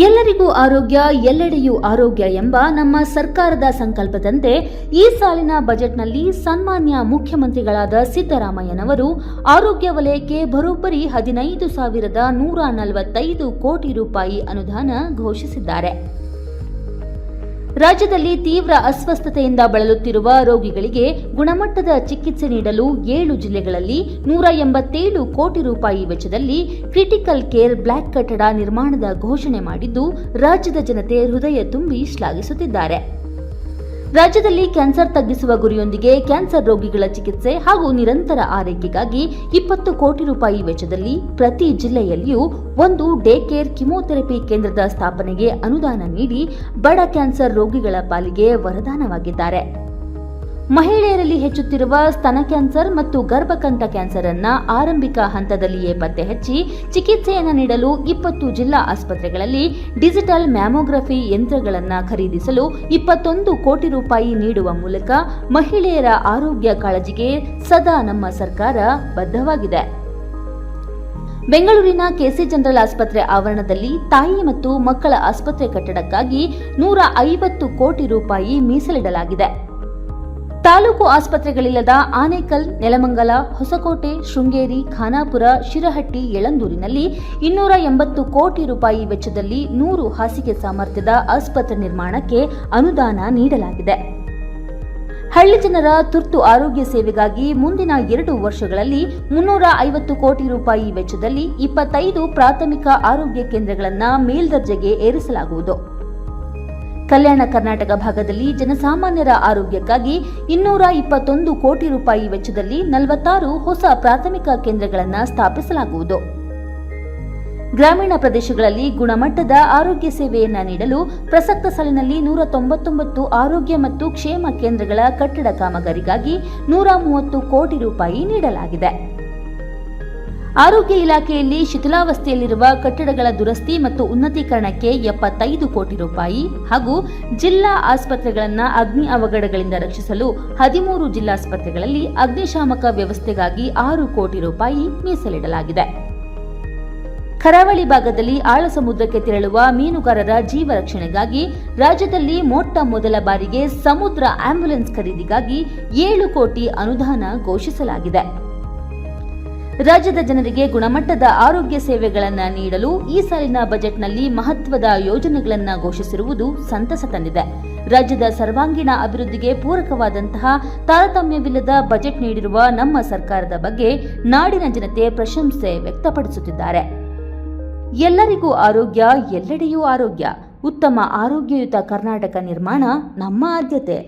ಎಲ್ಲರಿಗೂ ಆರೋಗ್ಯ, ಎಲ್ಲೆಡೆಯೂ ಆರೋಗ್ಯ ಎಂಬ ನಮ್ಮ ಸರ್ಕಾರದ ಸಂಕಲ್ಪದಂತೆ ಈ ಸಾಲಿನ ಬಜೆಟ್ನಲ್ಲಿ ಸನ್ಮಾನ್ಯ ಮುಖ್ಯಮಂತ್ರಿಗಳಾದ ಸಿದ್ದರಾಮಯ್ಯನವರು ಆರೋಗ್ಯ ವಲಯಕ್ಕೆ ಬರೋಬ್ಬರಿ 15,145 ಕೋಟಿ ರೂಪಾಯಿ ಅನುದಾನ ಘೋಷಿಸಿದ್ದಾರೆ. ರಾಜ್ಯದಲ್ಲಿ ತೀವ್ರ ಅಸ್ವಸ್ಥತೆಯಿಂದ ಬಳಲುತ್ತಿರುವ ರೋಗಿಗಳಿಗೆ ಗುಣಮಟ್ಟದ ಚಿಕಿತ್ಸೆ ನೀಡಲು 7 ಜಿಲ್ಲೆಗಳಲ್ಲಿ 187 ಕೋಟಿ ರೂಪಾಯಿ ವೆಚ್ಚದಲ್ಲಿ ಕ್ರಿಟಿಕಲ್ ಕೇರ್ ಬ್ಲಾಕ್ ಕಟ್ಟಡ ನಿರ್ಮಾಣದ ಘೋಷಣೆ ಮಾಡಿದ್ದು, ರಾಜ್ಯದ ಜನತೆ ಹೃದಯ ತುಂಬಿ ಶ್ಲಾಘಿಸುತ್ತಿದ್ದಾರೆ. ರಾಜ್ಯದಲ್ಲಿ ಕ್ಯಾನ್ಸರ್ ತಗ್ಗಿಸುವ ಗುರಿಯೊಂದಿಗೆ ಕ್ಯಾನ್ಸರ್ ರೋಗಿಗಳ ಚಿಕಿತ್ಸೆ ಹಾಗೂ ನಿರಂತರ ಆರೈಕೆಗಾಗಿ 20 ಕೋಟಿ ರೂಪಾಯಿ ವೆಚ್ಚದಲ್ಲಿ ಪ್ರತಿ ಜಿಲ್ಲೆಯಲ್ಲಿಯೂ ಒಂದು ಡೇ ಕೇರ್ ಕಿಮೋಥೆರಪಿ ಕೇಂದ್ರದ ಸ್ಥಾಪನೆಗೆ ಅನುದಾನ ನೀಡಿ ಬಡ ಕ್ಯಾನ್ಸರ್ ರೋಗಿಗಳ ಪಾಲಿಗೆ ವರದಾನವಾಗಿದ್ದಾರೆ. ಮಹಿಳೆಯರಲ್ಲಿ ಹೆಚ್ಚುತ್ತಿರುವ ಸ್ತನ ಕ್ಯಾನ್ಸರ್ ಮತ್ತು ಗರ್ಭಕಂಠ ಕ್ಯಾನ್ಸರ್ ಅನ್ನ ಆರಂಭಿಕ ಹಂತದಲ್ಲಿಯೇ ಪತ್ತೆ ಹಚ್ಚಿ ಚಿಕಿತ್ಸೆಯನ್ನು ನೀಡಲು 20 ಜಿಲ್ಲಾ ಆಸ್ಪತ್ರೆಗಳಲ್ಲಿ ಡಿಜಿಟಲ್ ಮ್ಯಾಮೋಗ್ರಫಿ ಯಂತ್ರಗಳನ್ನು ಖರೀದಿಸಲು 21 ಕೋಟಿ ರೂಪಾಯಿ ನೀಡುವ ಮೂಲಕ ಮಹಿಳೆಯರ ಆರೋಗ್ಯ ಕಾಳಜಿಗೆ ಸದಾ ನಮ್ಮ ಸರ್ಕಾರ ಬದ್ಧವಾಗಿದೆ. ಬೆಂಗಳೂರಿನ ಕೆಸಿ ಜನರಲ್ ಆಸ್ಪತ್ರೆ ಆವರಣದಲ್ಲಿ ತಾಯಿ ಮತ್ತು ಮಕ್ಕಳ ಆಸ್ಪತ್ರೆ ಕಟ್ಟಡಕ್ಕಾಗಿ 150 ಕೋಟಿ ರೂಪಾಯಿ ಮೀಸಲಿಡಲಾಗಿದೆ. ತಾಲೂಕು ಆಸ್ಪತ್ರೆಗಳಿಲ್ಲದ ಆನೇಕಲ್, ನೆಲಮಂಗಲ, ಹೊಸಕೋಟೆ, ಶೃಂಗೇರಿ, ಖಾನಾಪುರ, ಶಿರಹಟ್ಟಿ, ಯಳಂದೂರಿನಲ್ಲಿ 280 ಕೋಟಿ ರೂಪಾಯಿ ವೆಚ್ಚದಲ್ಲಿ 100 ಹಾಸಿಗೆ ಸಾಮರ್ಥ್ಯದ ಆಸ್ಪತ್ರೆ ನಿರ್ಮಾಣಕ್ಕೆ ಅನುದಾನ ನೀಡಲಾಗಿದೆ. ಹಳ್ಳಿ ಜನರ ತುರ್ತು ಆರೋಗ್ಯ ಸೇವೆಗಾಗಿ ಮುಂದಿನ 2 ವರ್ಷಗಳಲ್ಲಿ 350 ಕೋಟಿ ರೂಪಾಯಿ ವೆಚ್ಚದಲ್ಲಿ 25 ಪ್ರಾಥಮಿಕ ಆರೋಗ್ಯ ಕೇಂದ್ರಗಳನ್ನು ಮೇಲ್ದರ್ಜೆಗೆ ಏರಿಸಲಾಗುವುದು. ಕಲ್ಯಾಣ ಕರ್ನಾಟಕ ಭಾಗದಲ್ಲಿ ಜನಸಾಮಾನ್ಯರ ಆರೋಗ್ಯಕ್ಕಾಗಿ 221 ಕೋಟಿ ರೂಪಾಯಿ ವೆಚ್ಚದಲ್ಲಿ 46 ಹೊಸ ಪ್ರಾಥಮಿಕ ಕೇಂದ್ರಗಳನ್ನು ಸ್ಥಾಪಿಸಲಾಗುವುದು. ಗ್ರಾಮೀಣ ಪ್ರದೇಶಗಳಲ್ಲಿ ಗುಣಮಟ್ಟದ ಆರೋಗ್ಯ ಸೇವೆಯನ್ನು ನೀಡಲು ಪ್ರಸಕ್ತ ಸಾಲಿನಲ್ಲಿ 199 ಆರೋಗ್ಯ ಮತ್ತು ಕ್ಷೇಮ ಕೇಂದ್ರಗಳ ಕಟ್ಟಡ ಕಾಮಗಾರಿಗಾಗಿ 130 ಕೋಟಿ ರೂಪಾಯಿ ನೀಡಲಾಗಿದೆ. ಆರೋಗ್ಯ ಇಲಾಖೆಯಲ್ಲಿ ಶಿಥಿಲಾವಸ್ಥೆಯಲ್ಲಿರುವ ಕಟ್ಟಡಗಳ ದುರಸ್ತಿ ಮತ್ತು ಉನ್ನತೀಕರಣಕ್ಕೆ 75 ಕೋಟಿ ರೂಪಾಯಿ ಹಾಗೂ ಜಿಲ್ಲಾ ಆಸ್ಪತ್ರೆಗಳನ್ನು ಅಗ್ನಿ ಅವಘಡಗಳಿಂದ ರಕ್ಷಿಸಲು 13 ಜಿಲ್ಲಾಸ್ಪತ್ರೆಗಳಲ್ಲಿ ಅಗ್ನಿಶಾಮಕ ವ್ಯವಸ್ಥೆಗಾಗಿ 6 ಕೋಟಿ ರೂಪಾಯಿ ಮೀಸಲಿಡಲಾಗಿದೆ. ಕರಾವಳಿ ಭಾಗದಲ್ಲಿ ಆಳ ಸಮುದ್ರಕ್ಕೆ ತೆರಳುವ ಮೀನುಗಾರರ ಜೀವ ರಕ್ಷಣೆಗಾಗಿ ರಾಜ್ಯದಲ್ಲಿ ಮೊಟ್ಟ ಮೊದಲ ಬಾರಿಗೆ ಸಮುದ್ರ ಆಂಬ್ಯುಲೆನ್ಸ್ ಖರೀದಿಗಾಗಿ 7 ಕೋಟಿ ಅನುದಾನ ಘೋಷಿಸಲಾಗಿದೆ. ರಾಜ್ಯದ ಜನರಿಗೆ ಗುಣಮಟ್ಟದ ಆರೋಗ್ಯ ಸೇವೆಗಳನ್ನು ನೀಡಲು ಈ ಸಾಲಿನ ಬಜೆಟ್ನಲ್ಲಿ ಮಹತ್ವದ ಯೋಜನೆಗಳನ್ನು ಘೋಷಿಸಿರುವುದು ಸಂತಸ ತಂದಿದೆ. ರಾಜ್ಯದ ಸರ್ವಾಂಗೀಣ ಅಭಿವೃದ್ಧಿಗೆ ಪೂರಕವಾದಂತಹ ತಾರತಮ್ಯವಿಲ್ಲದ ಬಜೆಟ್ ನೀಡಿರುವ ನಮ್ಮ ಸರ್ಕಾರದ ಬಗ್ಗೆ ನಾಡಿನ ಜನತೆ ಪ್ರಶಂಸೆ ವ್ಯಕ್ತಪಡಿಸುತ್ತಿದ್ದಾರೆ. ಎಲ್ಲರಿಗೂ ಆರೋಗ್ಯ, ಎಲ್ಲೆಡೆಯೂ ಆರೋಗ್ಯ. ಉತ್ತಮ ಆರೋಗ್ಯಯುತ ಕರ್ನಾಟಕ ನಿರ್ಮಾಣ ನಮ್ಮ ಆದ್ಯತೆ.